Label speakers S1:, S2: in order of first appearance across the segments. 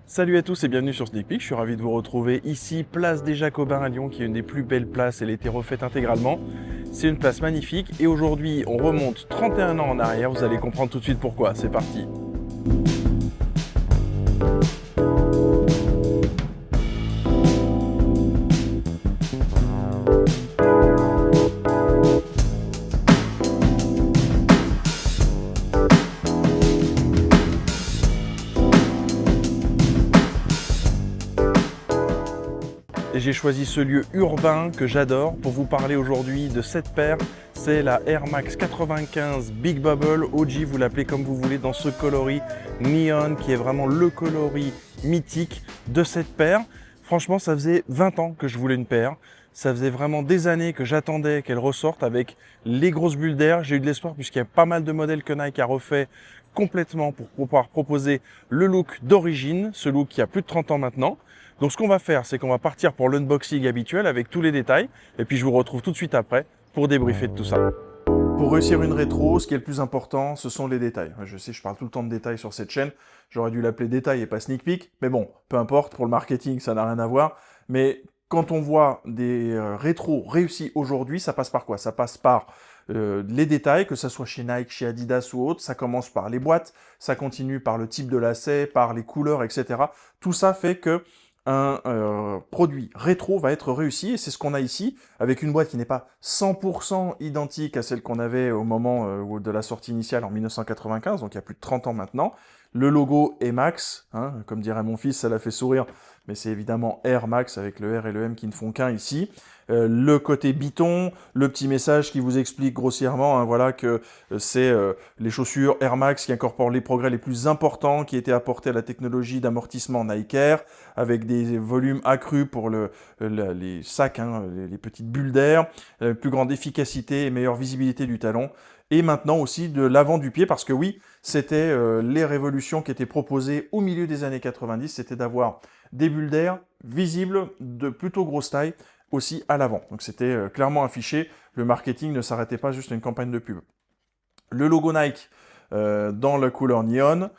S1: Salut à tous et bienvenue sur Sneak Peek, je suis ravi de vous retrouver ici, place des Jacobins à Lyon, qui est une des plus belles places, elle a été refaite intégralement. C'est une place magnifique et aujourd'hui on remonte 31 ans en arrière, vous allez comprendre tout de suite pourquoi, c'est parti. Et j'ai choisi ce lieu urbain que j'adore pour vous parler aujourd'hui de cette paire. C'est la Air Max 95 Big Bubble OG, vous l'appelez comme vous voulez, dans ce coloris neon qui est vraiment le coloris mythique de cette paire. Franchement, ça faisait 20 ans que je voulais une paire. Ça faisait vraiment des années que j'attendais qu'elle ressorte avec les grosses bulles d'air. J'ai eu de l'espoir puisqu'il y a pas mal de modèles que Nike a refait complètement pour pouvoir proposer le look d'origine, ce look qui a plus de 30 ans maintenant. Donc ce qu'on va faire, c'est qu'on va partir pour l'unboxing habituel avec tous les détails. Et puis je vous retrouve tout de suite après pour débriefer de tout ça. Pour réussir une rétro, ce qui est le plus important, ce sont les détails. Je sais, je parle tout le temps de détails sur cette chaîne. J'aurais dû l'appeler détail et pas sneak peek. Mais bon, peu importe, pour le marketing, ça n'a rien à voir. Mais quand on voit des rétros réussis aujourd'hui, ça passe par quoi? Ça passe par les détails, que ce soit chez Nike, chez Adidas ou autre. Ça commence par les boîtes, ça continue par le type de lacet, par les couleurs, etc. Tout ça fait que un produit rétro va être réussi, et c'est ce qu'on a ici, avec une boîte qui n'est pas 100% identique à celle qu'on avait au moment de la sortie initiale en 1995, donc il y a plus de 30 ans maintenant. Le logo est Max, hein, comme dirait mon fils, ça l'a fait sourire, mais c'est évidemment Air Max avec le R et le M qui ne font qu'un ici. Le côté biton, le petit message qui vous explique grossièrement, hein, voilà, que c'est les chaussures Air Max qui incorporent les progrès les plus importants qui étaient apportés à la technologie d'amortissement Nike Air, avec des volumes accrus pour les sacs, hein, les petites bulles d'air, plus grande efficacité et meilleure visibilité du talon. Et maintenant aussi de l'avant du pied, parce que oui, c'était les révolutions qui étaient proposées au milieu des années 90, c'était d'avoir des bulles d'air visibles de plutôt grosse taille, aussi à l'avant. Donc c'était clairement affiché, le marketing ne s'arrêtait pas juste à une campagne de pub. Le logo Nike dans la couleur neon,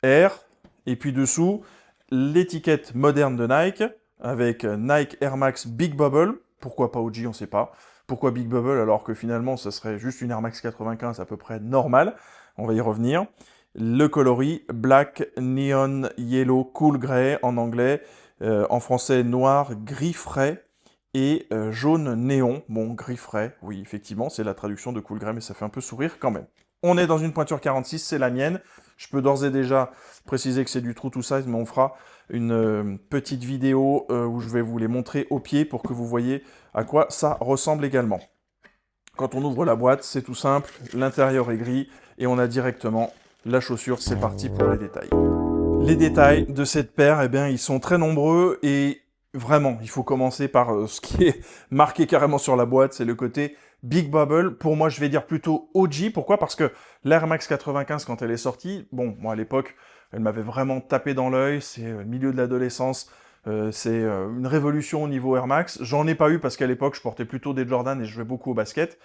S1: Air, et puis dessous, l'étiquette moderne de Nike, avec Nike Air Max Big Bubble, pourquoi pas OG, on ne sait pas. Pourquoi Big Bubble alors que finalement ça serait juste une Air Max 95 à peu près normale, on va y revenir. Le coloris Black Neon Yellow Cool Grey en anglais, en français noir gris frais, et jaune néon. Bon, gris frais, oui, effectivement, c'est la traduction de Cool Grey, mais ça fait un peu sourire quand même. On est dans une pointure 46, c'est la mienne. Je peux d'ores et déjà préciser que c'est du true to size, mais on fera une petite vidéo où je vais vous les montrer au pied pour que vous voyez à quoi ça ressemble également. Quand on ouvre la boîte, c'est tout simple, l'intérieur est gris et on a directement la chaussure. C'est parti pour les détails. Les détails de cette paire, eh bien, ils sont très nombreux et vraiment, il faut commencer par ce qui est marqué carrément sur la boîte, c'est le côté Big Bubble. Pour moi, je vais dire plutôt OG. Pourquoi? Parce que l'Air Max 95, quand elle est sortie, bon, moi à l'époque, elle m'avait vraiment tapé dans l'œil, c'est le milieu de l'adolescence, c'est une révolution au niveau Air Max. J'en ai pas eu parce qu'à l'époque, je portais plutôt des Jordan et je jouais beaucoup au basket,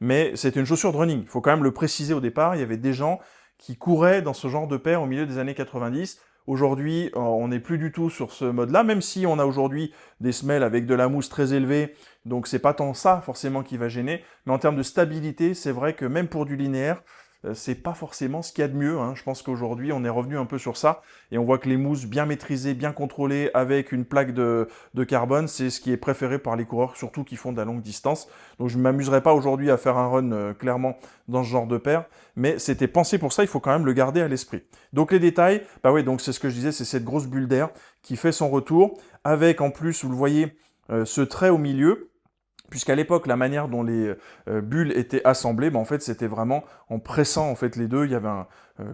S1: mais c'était une chaussure de running. Il faut quand même le préciser au départ, il y avait des gens qui couraient dans ce genre de paire au milieu des années 90. Aujourd'hui, on n'est plus du tout sur ce mode-là, même si on a aujourd'hui des semelles avec de la mousse très élevée, donc c'est pas tant ça forcément qui va gêner, mais en termes de stabilité, c'est vrai que même pour du linéaire, c'est pas forcément ce qu'il y a de mieux, hein. Je pense qu'aujourd'hui, on est revenu un peu sur ça, et on voit que les mousses bien maîtrisées, bien contrôlées, avec une plaque de carbone, c'est ce qui est préféré par les coureurs, surtout qui font de la longue distance. Donc je ne m'amuserai pas aujourd'hui à faire un run clairement dans ce genre de paire, mais c'était pensé pour ça, il faut quand même le garder à l'esprit. Donc les détails, bah oui, donc c'est ce que je disais, c'est cette grosse bulle d'air qui fait son retour, avec en plus, vous le voyez, ce trait au milieu, puisqu'à l'époque, la manière dont les bulles étaient assemblées, en fait, c'était vraiment en pressant en fait les deux. Il y avait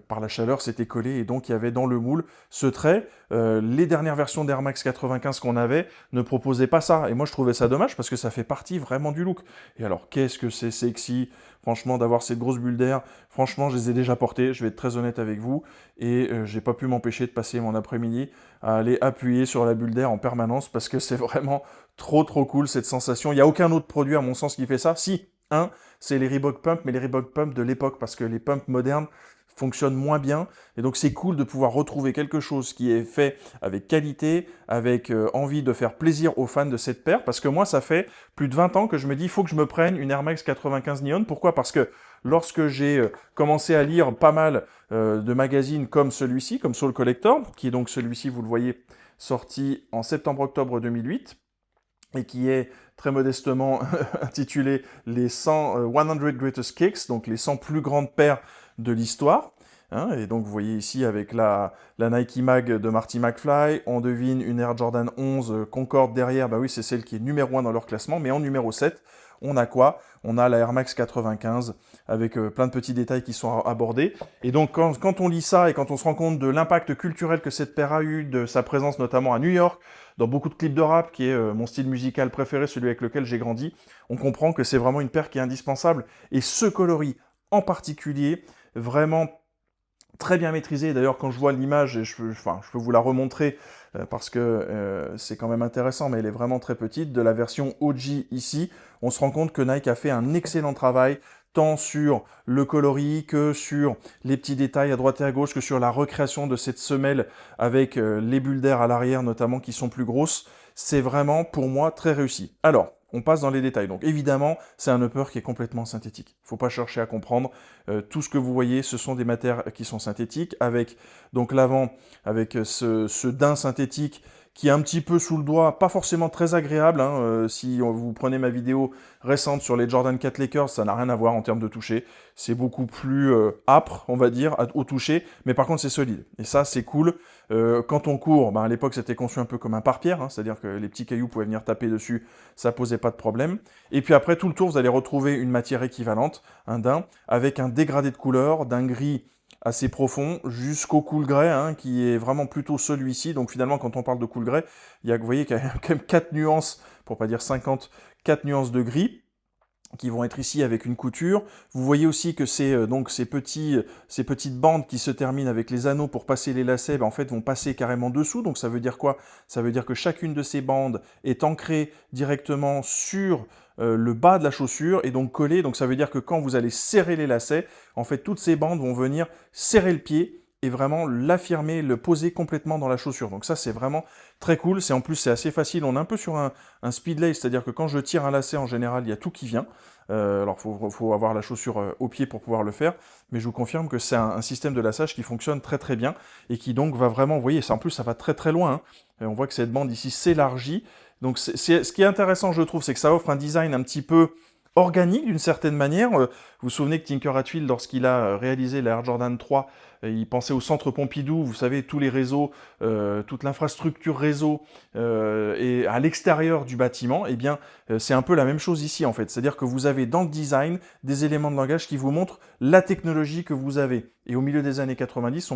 S1: par la chaleur, c'était collé, et donc il y avait dans le moule ce trait. Les dernières versions d'Air Max 95 qu'on avait ne proposaient pas ça, et moi je trouvais ça dommage parce que ça fait partie vraiment du look. Et alors, qu'est-ce que c'est sexy, franchement, d'avoir cette grosse bulle d'air. Franchement, je les ai déjà portées, je vais être très honnête avec vous, et j'ai pas pu m'empêcher de passer mon après-midi à aller appuyer sur la bulle d'air en permanence parce que c'est vraiment trop cool cette sensation. Il n'y a aucun autre produit à mon sens qui fait ça. Si, un, c'est les Reebok Pump, mais les Reebok Pump de l'époque, parce que les pumps modernes, fonctionne moins bien. Et donc c'est cool de pouvoir retrouver quelque chose qui est fait avec qualité, avec envie de faire plaisir aux fans de cette paire. Parce que moi, ça fait plus de 20 ans que je me dis, il faut que je me prenne une Air Max 95 Neon. Pourquoi? Parce que lorsque j'ai commencé à lire pas mal de magazines comme celui-ci, comme Soul Collector, qui est donc celui-ci, vous le voyez, sorti en septembre-octobre 2008, et qui est très modestement intitulé les 100 Greatest Kicks, donc les 100 plus grandes paires de l'histoire. Hein, et donc vous voyez ici avec la Nike Mag de Marty McFly, on devine une Air Jordan 11 Concorde derrière, bah oui c'est celle qui est numéro 1 dans leur classement, mais en numéro 7, on a quoi? On a la Air Max 95 avec plein de petits détails qui sont abordés. Et donc quand on lit ça et quand on se rend compte de l'impact culturel que cette paire a eu, de sa présence notamment à New York, dans beaucoup de clips de rap, qui est mon style musical préféré, celui avec lequel j'ai grandi, on comprend que c'est vraiment une paire qui est indispensable. Et ce coloris en particulier, vraiment très bien maîtrisé. D'ailleurs, quand je vois l'image, je peux vous la remontrer parce que c'est quand même intéressant, mais elle est vraiment très petite. De la version OG ici, on se rend compte que Nike a fait un excellent travail, tant sur le coloris que sur les petits détails à droite et à gauche, que sur la recréation de cette semelle avec les bulles d'air à l'arrière notamment qui sont plus grosses. C'est vraiment, pour moi, très réussi. Alors, on passe dans les détails. Donc évidemment, c'est un upper qui est complètement synthétique. Il ne faut pas chercher à comprendre. Tout ce que vous voyez, ce sont des matières qui sont synthétiques, avec donc l'avant, avec ce daim synthétique qui est un petit peu sous le doigt, pas forcément très agréable. Hein. Si vous prenez ma vidéo récente sur les Jordan 4 Lakers, ça n'a rien à voir en termes de toucher. C'est beaucoup plus âpre, on va dire, au toucher, mais par contre c'est solide. Et ça, c'est cool. Quand on court, à l'époque c'était conçu un peu comme un pare-pierre, hein, c'est-à-dire que les petits cailloux pouvaient venir taper dessus, ça posait pas de problème. Et puis après tout le tour, vous allez retrouver une matière équivalente, un daim, avec un dégradé de couleur, d'un gris assez profond, jusqu'au cool grey, hein, qui est vraiment plutôt celui-ci. Donc finalement, quand on parle de cool grey, vous voyez qu'il y a quand même 4 nuances, pour pas dire 50, 4 nuances de gris, qui vont être ici avec une couture. Vous voyez aussi que donc ces petites bandes qui se terminent avec les anneaux pour passer les lacets, en fait vont passer carrément dessous. Donc ça veut dire quoi? Ça veut dire que chacune de ces bandes est ancrée directement sur le bas de la chaussure et donc collée. Donc ça veut dire que quand vous allez serrer les lacets, en fait toutes ces bandes vont venir serrer le pied et vraiment l'affirmer, le poser complètement dans la chaussure. Donc ça, c'est vraiment très cool. En plus, c'est assez facile. On est un peu sur un speed lace, c'est-à-dire que quand je tire un lacet, en général, il y a tout qui vient. Alors, il faut avoir la chaussure au pied pour pouvoir le faire. Mais je vous confirme que c'est un système de laçage qui fonctionne très très bien et qui donc va vraiment, vous voyez, en plus, ça va très très loin. Hein. Et on voit que cette bande ici s'élargit. Donc, ce qui est intéressant, je trouve, c'est que ça offre un design un petit peu organique d'une certaine manière. Vous vous souvenez que Tinker Hatfield, lorsqu'il a réalisé la Air Jordan 3, il pensait au centre Pompidou, vous savez, tous les réseaux, toute l'infrastructure réseau et à l'extérieur du bâtiment, eh bien, c'est un peu la même chose ici, en fait. C'est-à-dire que vous avez dans le design des éléments de langage qui vous montrent la technologie que vous avez. Et au milieu des années 90,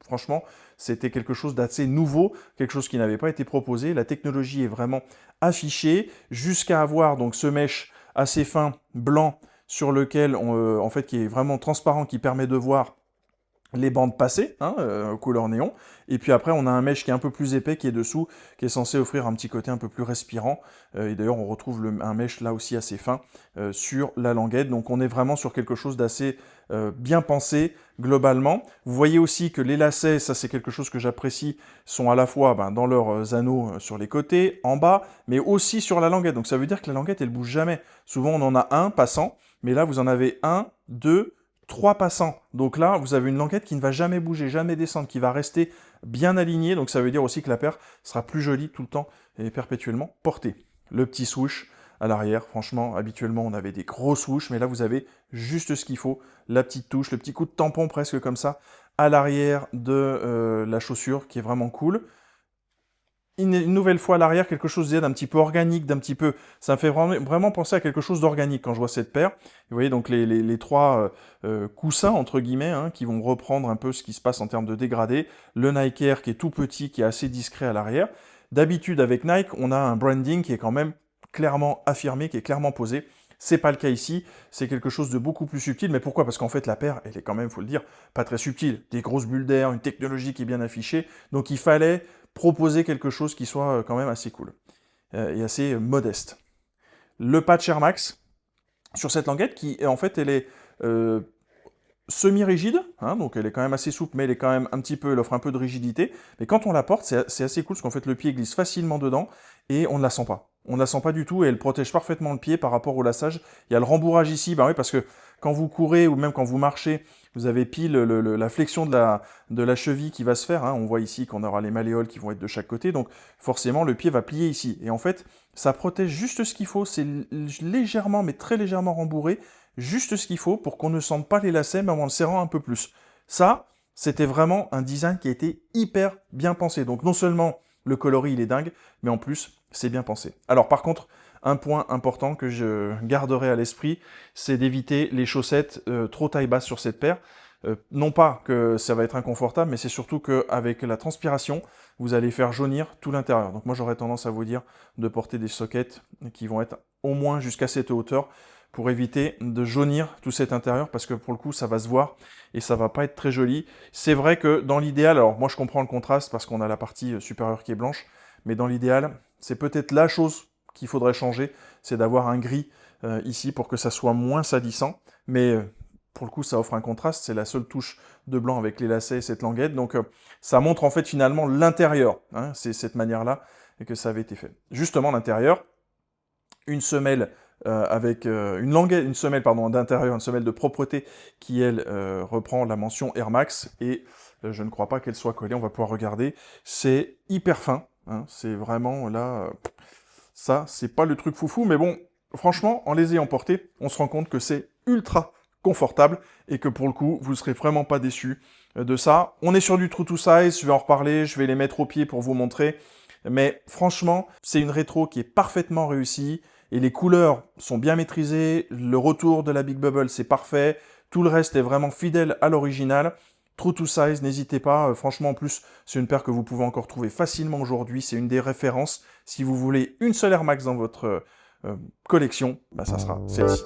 S1: franchement, c'était quelque chose d'assez nouveau, quelque chose qui n'avait pas été proposé. La technologie est vraiment affichée, jusqu'à avoir donc ce mesh assez fin, blanc, sur lequel, en fait, qui est vraiment transparent, qui permet de voir les bandes passées, hein, couleur néon, et puis après on a un mesh qui est un peu plus épais qui est dessous, qui est censé offrir un petit côté un peu plus respirant, et d'ailleurs on retrouve un mesh là aussi assez fin sur la languette, donc on est vraiment sur quelque chose d'assez bien pensé globalement. Vous voyez aussi que les lacets, ça c'est quelque chose que j'apprécie, sont à la fois dans leurs anneaux sur les côtés, en bas, mais aussi sur la languette, donc ça veut dire que la languette elle bouge jamais. Souvent on en a un passant, mais là vous en avez un, deux, 3 passants. Donc là, vous avez une languette qui ne va jamais bouger, jamais descendre, qui va rester bien alignée. Donc ça veut dire aussi que la paire sera plus jolie tout le temps et perpétuellement portée. Le petit swoosh à l'arrière, franchement, habituellement, on avait des gros swoosh, mais là, vous avez juste ce qu'il faut. La petite touche, le petit coup de tampon presque comme ça, à l'arrière de la chaussure, qui est vraiment cool. Une nouvelle fois à l'arrière, quelque chose d'un petit peu organique, d'un petit peu... Ça me fait vraiment penser à quelque chose d'organique quand je vois cette paire. Vous voyez donc les trois coussins, entre guillemets, hein, qui vont reprendre un peu ce qui se passe en termes de dégradé. Le Nike Air qui est tout petit, qui est assez discret à l'arrière. D'habitude, avec Nike, on a un branding qui est quand même clairement affirmé, qui est clairement posé. C'est pas le cas ici, c'est quelque chose de beaucoup plus subtil. Mais pourquoi? Parce qu'en fait, la paire, elle est quand même, faut le dire, pas très subtile. Des grosses bulles d'air, une technologie qui est bien affichée. Donc il fallait proposer quelque chose qui soit quand même assez cool et assez modeste. Le patch Air Max sur cette languette qui, en fait, elle est semi-rigide, hein, donc elle est quand même assez souple, mais elle est quand même un petit peu, elle offre un peu de rigidité. Mais quand on la porte, c'est assez cool, parce qu'en fait, le pied glisse facilement dedans, et on ne la sent pas. On ne la sent pas du tout, et elle protège parfaitement le pied par rapport au laçage. Il y a le rembourrage ici, bah oui, parce que quand vous courez, ou même quand vous marchez, vous avez pile la flexion de la cheville qui va se faire, hein. On voit ici qu'on aura les malléoles qui vont être de chaque côté, donc forcément, le pied va plier ici. Et en fait, ça protège juste ce qu'il faut, c'est légèrement, mais très légèrement rembourré, juste ce qu'il faut pour qu'on ne sente pas les lacets, mais en le serrant un peu plus. Ça, c'était vraiment un design qui a été hyper bien pensé. Donc non seulement le coloris il est dingue, mais en plus c'est bien pensé. Alors par contre, un point important que je garderai à l'esprit, c'est d'éviter les chaussettes trop taille basse sur cette paire. Non pas que ça va être inconfortable, mais c'est surtout qu'avec la transpiration, vous allez faire jaunir tout l'intérieur. Donc moi j'aurais tendance à vous dire de porter des sockets qui vont être au moins jusqu'à cette hauteur, pour éviter de jaunir tout cet intérieur, parce que pour le coup, ça va se voir et ça va pas être très joli. C'est vrai que dans l'idéal, alors moi je comprends le contraste parce qu'on a la partie supérieure qui est blanche, mais dans l'idéal, c'est peut-être la chose qu'il faudrait changer, c'est d'avoir un gris ici pour que ça soit moins salissant, mais pour le coup, ça offre un contraste, c'est la seule touche de blanc avec les lacets et cette languette, donc ça montre en fait finalement l'intérieur, hein, c'est cette manière-là et que ça avait été fait. Justement, l'intérieur, une semelle avec une semelle d'intérieur, une semelle de propreté qui, elle, reprend la mention Air Max, et je ne crois pas qu'elle soit collée, on va pouvoir regarder. C'est hyper fin, hein, c'est vraiment là, ça, c'est pas le truc foufou, mais bon, franchement, en les ayant portés, on se rend compte que c'est ultra confortable, et que pour le coup, vous ne serez vraiment pas déçus de ça. On est sur du true to size, je vais en reparler, je vais les mettre au pied pour vous montrer, mais franchement, c'est une rétro qui est parfaitement réussie, et les couleurs sont bien maîtrisées, le retour de la Big Bubble c'est parfait, tout le reste est vraiment fidèle à l'original. True to size, n'hésitez pas, franchement en plus c'est une paire que vous pouvez encore trouver facilement aujourd'hui, c'est une des références. Si vous voulez une seule Air Max dans votre collection, bah, ça sera celle-ci.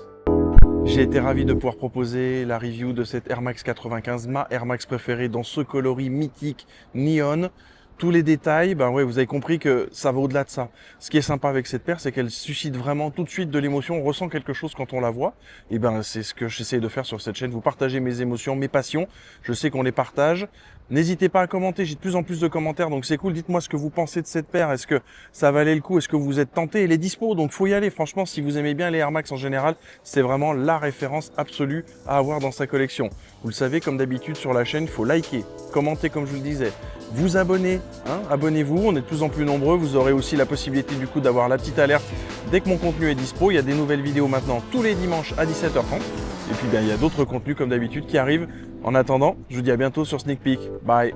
S1: J'ai été ravi de pouvoir proposer la review de cette Air Max 95, ma Air Max préférée dans ce coloris mythique neon. Tous les détails, ben ouais, vous avez compris que ça va au-delà de ça. Ce qui est sympa avec cette paire, c'est qu'elle suscite vraiment tout de suite de l'émotion. On ressent quelque chose quand on la voit. Et ben, c'est ce que j'essaie de faire sur cette chaîne. Vous partagez mes émotions, mes passions. Je sais qu'on les partage. N'hésitez pas à commenter. J'ai de plus en plus de commentaires, donc c'est cool. Dites-moi ce que vous pensez de cette paire. Est-ce que ça valait le coup? Est-ce que vous êtes tenté? Elle est dispo, donc faut y aller. Franchement, si vous aimez bien les Air Max en général, c'est vraiment la référence absolue à avoir dans sa collection. Vous le savez, comme d'habitude sur la chaîne, il faut liker, commenter comme je vous le disais, vous abonner, hein, abonnez-vous, on est de plus en plus nombreux, vous aurez aussi la possibilité du coup d'avoir la petite alerte dès que mon contenu est dispo. Il y a des nouvelles vidéos maintenant tous les dimanches à 17h30, et puis bien, il y a d'autres contenus comme d'habitude qui arrivent. En attendant, je vous dis à bientôt sur Sneak Peek, bye.